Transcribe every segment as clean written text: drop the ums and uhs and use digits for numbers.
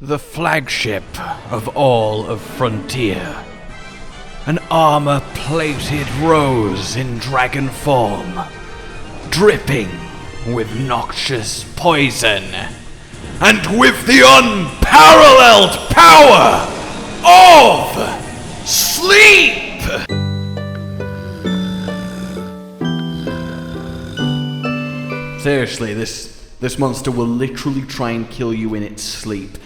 the flagship of all of Frontier. An armor-plated rose in dragon form, dripping with noxious poison, and with the unparalleled power of sleep! Seriously, this monster will literally try and kill you in its sleep.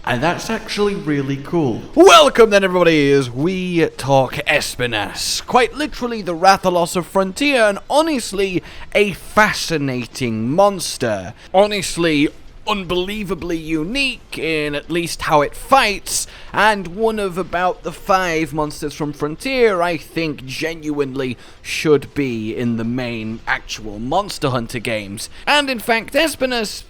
And that's actually really cool. Welcome then everybody as we talk Espinas. Quite literally the Fatalis of Frontier, and honestly a fascinating monster. Honestly, unbelievably unique in at least how it fights, and one of about the 5 monsters from Frontier I think genuinely should be in the main actual Monster Hunter games. And in fact, Espinas?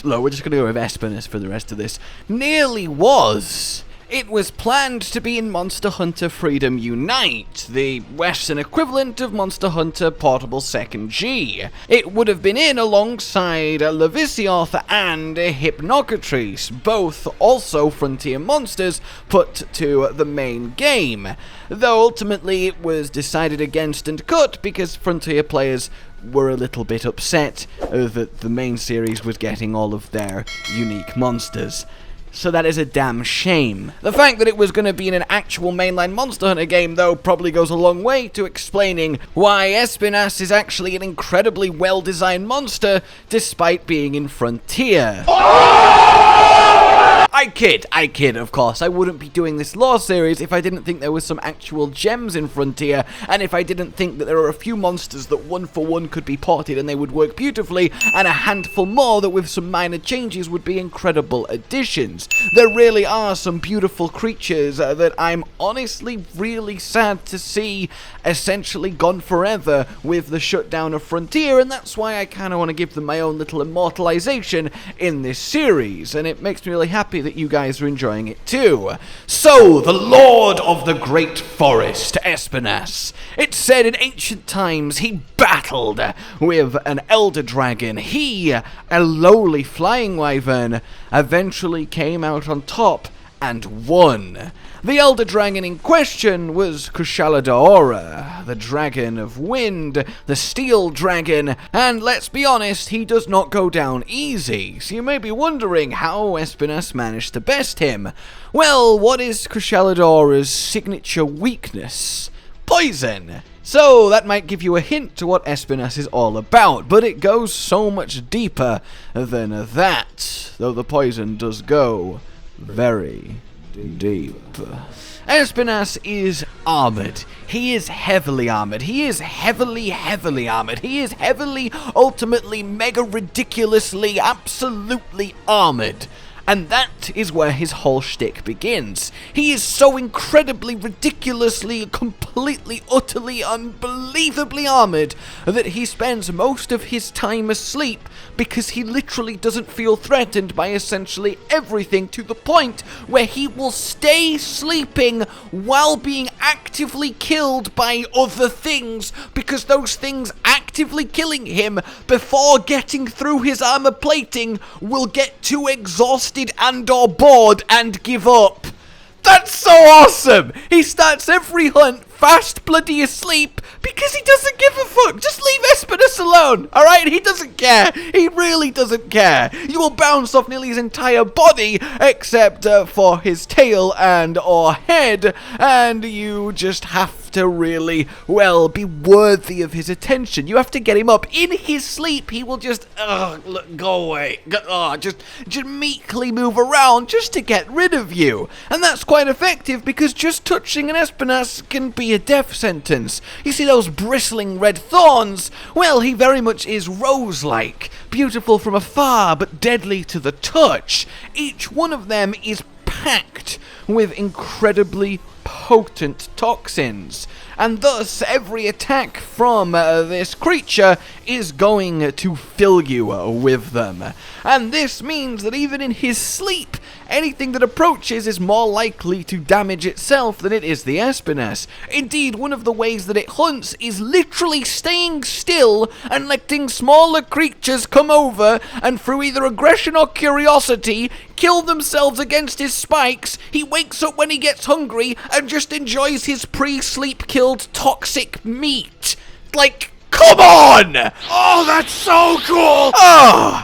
No, we're just going to go with Espinas for the rest of this. Nearly was. It was planned to be in Monster Hunter Freedom Unite, the Western equivalent of Monster Hunter Portable 2nd G. It would have been in alongside Levisioth and Hypnocatrice, both also Frontier monsters put to the main game. Though ultimately it was decided against and cut because Frontier players were a little bit upset that the main series was getting all of their unique monsters. So that is a damn shame. The fact that it was going to be in an actual mainline Monster Hunter game, though, probably goes a long way to explaining why Espinas is actually an incredibly well-designed monster, despite being in Frontier. I kid, of course. I wouldn't be doing this lore series if I didn't think there was some actual gems in Frontier, and if I didn't think that there are a few monsters that one for one could be ported and they would work beautifully, and a handful more that with some minor changes would be incredible additions. There really are some beautiful creatures that I'm honestly really sad to see essentially gone forever with the shutdown of Frontier, and that's why I kind of want to give them my own little immortalization in this series, and it makes me really happy that you guys are enjoying it too. So, the Lord of the Great Forest, Espinas. It's said in ancient times he battled with an elder dragon. He, a lowly flying wyvern, eventually came out on top and won. The elder dragon in question was Kushala, the dragon of wind, the steel dragon, and let's be honest, he does not go down easy. So you may be wondering how Espinas managed to best him. Well, what is Kushala's signature weakness? Poison. So that might give you a hint to what Espinas is all about, but it goes so much deeper than that, though the poison does go very deep. Espinas is armored. He is heavily armored. He is heavily armored. He is heavily, ultimately, mega ridiculously, absolutely armored. And that is where his whole shtick begins. He is so incredibly, ridiculously, completely, utterly, unbelievably armored that he spends most of his time asleep because he literally doesn't feel threatened by essentially everything, to the point where he will stay sleeping while being actively killed by other things, because those things actively killing him before getting through his armor plating will get too exhausted and or bored and give up. That's so awesome! He starts every hunt fast bloody asleep because he doesn't give a fuck. Just leave Espinas alone, alright? He doesn't care. He really doesn't care. You will bounce off nearly his entire body except for his tail and or head, and you just have to really, well, be worthy of his attention. You have to get him up. In his sleep, he will just, go away. Just meekly move around just to get rid of you. And that's quite effective because just touching an Espinas can be a death sentence. You see those bristling red thorns? Well, he very much is rose-like, beautiful from afar but deadly to the touch. Each one of them is packed with incredibly potent toxins. And thus, every attack from this creature is going to fill you with them. And this means that even in his sleep, anything that approaches is more likely to damage itself than it is the Espinas. Indeed, one of the ways that it hunts is literally staying still and letting smaller creatures come over and through either aggression or curiosity, kill themselves against his spikes. He wakes up when he gets hungry and just enjoys his pre-sleep killed toxic meat. Like, come on! Oh, that's so cool!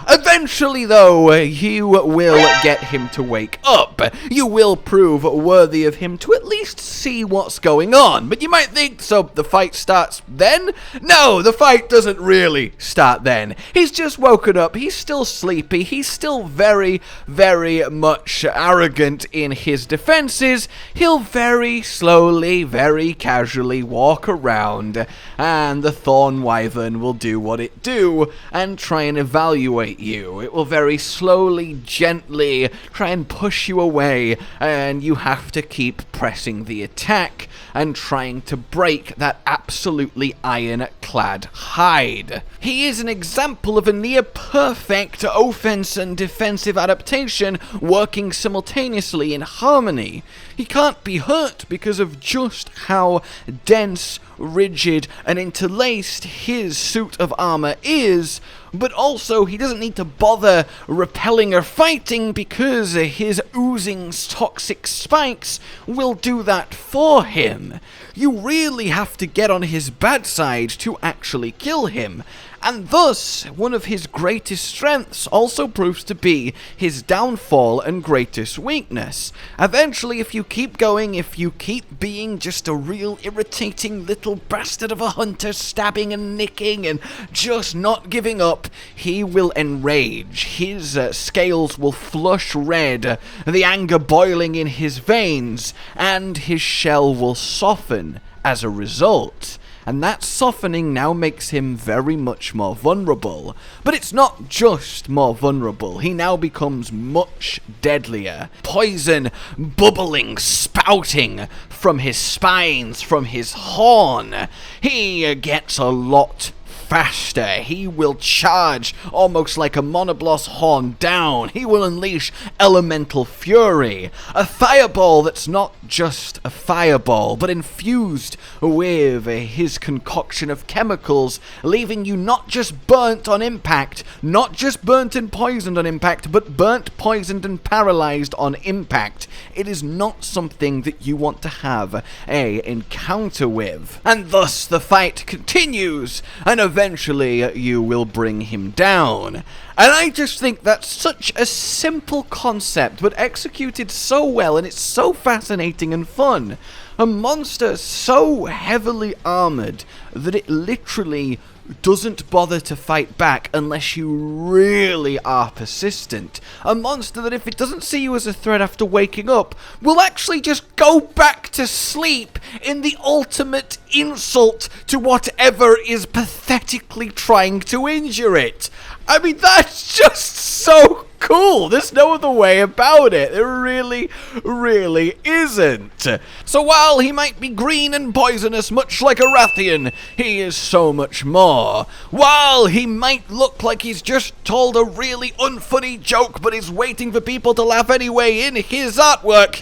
Eventually, though, you will get him to wake up. You will prove worthy of him to at least see what's going on. But you might think, so the fight starts then? No, the fight doesn't really start then. He's just woken up, he's still sleepy, he's still very, very much arrogant in his defenses. He'll very slowly, very casually walk around, and the thorn wyvern will do what it do and try and evaluate you. It will very slowly, gently try and push you away, and you have to keep pressing the attack and trying to break that absolutely iron-clad hide. He is an example of a near-perfect offense and defensive adaptation working simultaneously in harmony. He can't be hurt because of just how dense, rigid, and interlaced his suit of armor is, but also he doesn't need to bother repelling or fighting because his oozing toxic spikes will do that for him. You really have to get on his bad side to actually kill him. And thus, one of his greatest strengths also proves to be his downfall and greatest weakness. Eventually, if you keep going, if you keep being just a real irritating little bastard of a hunter, stabbing and nicking and just not giving up, he will enrage. His scales will flush red, the anger boiling in his veins, and his shell will soften as a result. And that softening now makes him very much more vulnerable. But it's not just more vulnerable, he now becomes much deadlier. Poison bubbling, spouting from his spines, from his horn. He gets a lot faster. He will charge almost like a monobloss horn down. He will unleash elemental fury. A fireball that's not just a fireball, but infused with his concoction of chemicals, leaving you not just burnt on impact, not just burnt and poisoned on impact, but burnt, poisoned, and paralyzed on impact. It is not something that you want to have a encounter with. And thus the fight continues, and eventually you will bring him down. And I just think that's such a simple concept, but executed so well, and it's so fascinating and fun. A monster so heavily armored that it literally doesn't bother to fight back unless you really are persistent. A monster that if it doesn't see you as a threat after waking up, will actually just go back to sleep in the ultimate insult to whatever is pathetically trying to injure it. I mean, that's just so cool. There's no other way about it. There really, really isn't. So while he might be green and poisonous, much like a Rathian, he is so much more. While he might look like he's just told a really unfunny joke, but is waiting for people to laugh anyway in his artwork,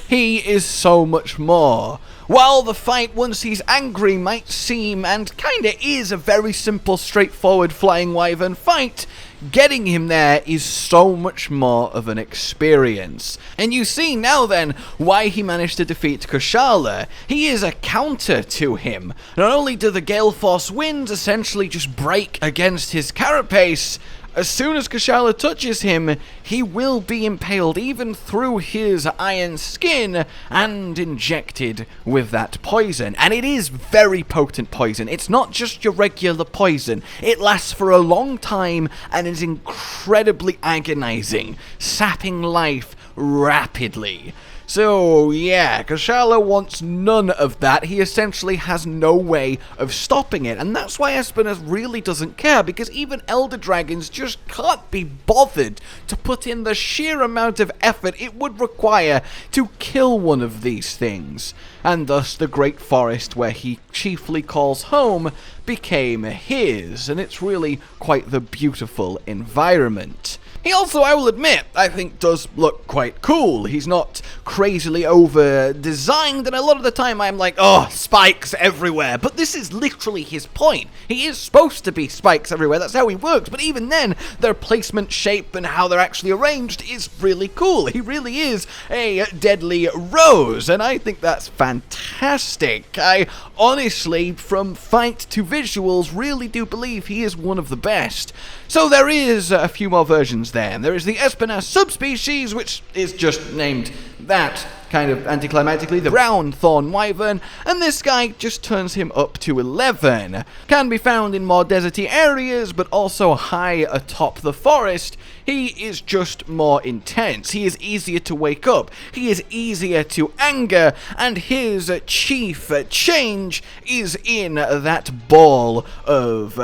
he is so much more. While the fight, once he's angry, might seem, and kinda is, a very simple, straightforward flying wyvern fight, getting him there is so much more of an experience. And you see now then why he managed to defeat Kushala. He is a counter to him. Not only do the Gale Force winds essentially just break against his carapace, as soon as Kushala touches him, he will be impaled even through his iron skin and injected with that poison. And it is very potent poison. It's not just your regular poison. It lasts for a long time and is incredibly agonizing, sapping life rapidly. So yeah, Kshala wants none of that. He essentially has no way of stopping it, and that's why Espinas really doesn't care, because even Elder Dragons just can't be bothered to put in the sheer amount of effort it would require to kill one of these things. And thus the great forest where he chiefly calls home became his, and it's really quite the beautiful environment. He also, I will admit, I think does look quite cool. He's not crazily over-designed, and a lot of the time I'm like, oh, spikes everywhere. But this is literally his point. He is supposed to be spikes everywhere, that's how he works, but even then, their placement, shape, and how they're actually arranged is really cool. He really is a deadly rose, and I think that's fantastic. I honestly, from fight to visuals, really do believe he is one of the best. So there is a few more versions there. There is the Espinas Subspecies, which is just named that, kind of anticlimactically, the Brown Thorn Wyvern, and this guy just turns him up to 11. Can be found in more deserty areas, but also high atop the forest. He is just more intense. He is easier to wake up. He is easier to anger, and his chief change is in that ball of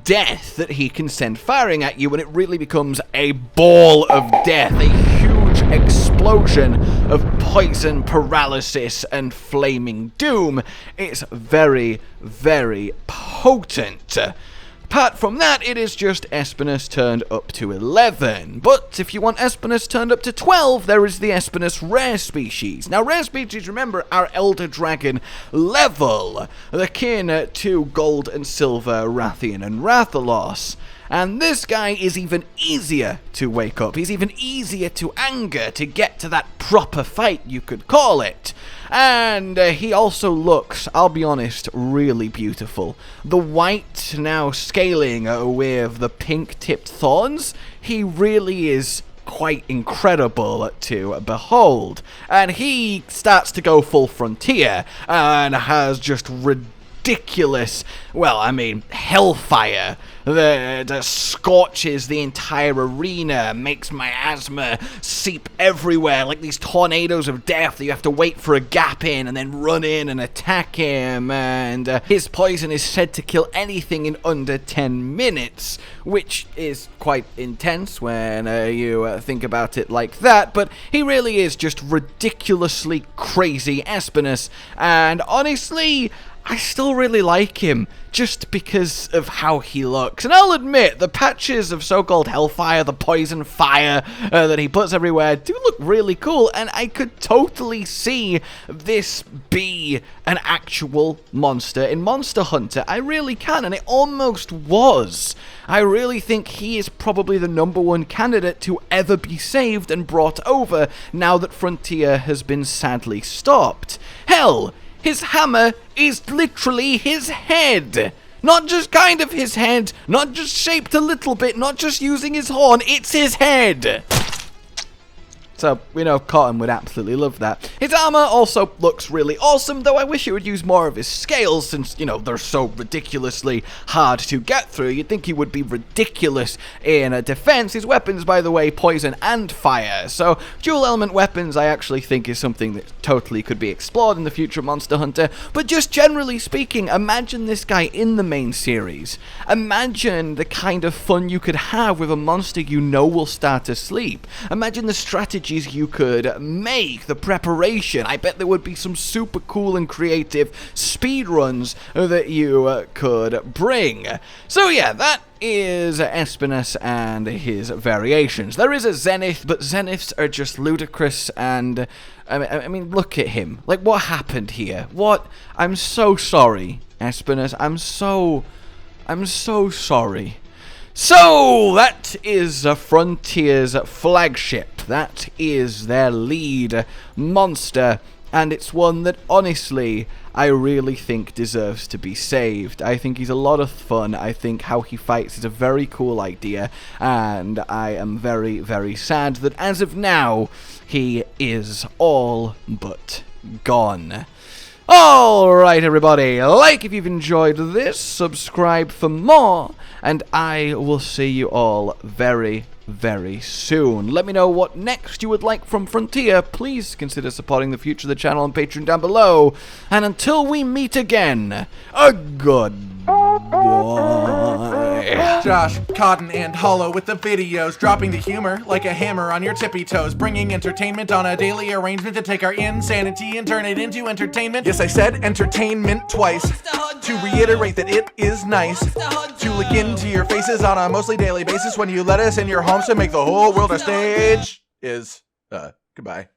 death that he can send firing at you, and it really becomes a ball of death, a huge explosion of poison, paralysis, and flaming doom. It's very, very potent. Apart from that, it is just Espinas turned up to 11. But if you want Espinas turned up to 12, there is the Espinas Rare Species. Now, Rare Species, remember, are Elder Dragon level, akin to Gold and Silver, Rathian, and Rathalos. And this guy is even easier to wake up. He's even easier to anger, to get to that proper fight, you could call it. And he also looks, I'll be honest, really beautiful. The white now scaling with the pink-tipped thorns, he really is quite incredible to behold. And he starts to go full Frontier and has just ridiculous, well, I mean, hellfire that scorches the entire arena, makes miasma seep everywhere, like these tornadoes of death that you have to wait for a gap in and then run in and attack him, and his poison is said to kill anything in under 10 minutes, which is quite intense when you think about it like that, but he really is just ridiculously crazy Espinas, and honestly, I still really like him, just because of how he looks. And I'll admit, the patches of so-called hellfire, the poison fire that he puts everywhere, do look really cool, and I could totally see this be an actual monster in Monster Hunter. I really can, and it almost was. I really think he is probably the #1 candidate to ever be saved and brought over now that Frontier has been sadly stopped. Hell, his hammer is literally his head. Not just kind of his head, not just shaped a little bit, not just using his horn, it's his head. So, we know Cotton would absolutely love that. His armor also looks really awesome, though I wish it would use more of his scales since, you know, they're so ridiculously hard to get through. You'd think he would be ridiculous in defense. His weapons, by the way, poison and fire. So, dual element weapons I actually think is something that totally could be explored in the future Monster Hunter. But just generally speaking, imagine this guy in the main series. Imagine the kind of fun you could have with a monster you know will start to sleep. Imagine the strategy you could make, the preparation. I bet there would be some super cool and creative speedruns that you could bring. So yeah, that is Espinas and his variations. There is a Zenith, but Zeniths are just ludicrous, and I mean, look at him. Like, what happened here? What? I'm so sorry, Espinas. I'm so sorry. So, that is Frontier's flagship. That is their lead monster, and it's one that, honestly, I really think deserves to be saved. I think he's a lot of fun. I think how he fights is a very cool idea, and I am very, very sad that as of now, he is all but gone. Alright everybody, like if you've enjoyed this, subscribe for more, and I will see you all very, very soon. Let me know what next you would like from Frontier. Please consider supporting the future of the channel on Patreon down below. And until we meet again, a goodbye. Josh, Cotton, and Hollow with the videos, dropping the humor like a hammer on your tippy toes, bringing entertainment on a daily arrangement to take our insanity and turn it into entertainment. Yes, I said entertainment twice, to reiterate that it is nice to look into your faces on a mostly daily basis when you let us in your homes to make the whole world a stage. Goodbye.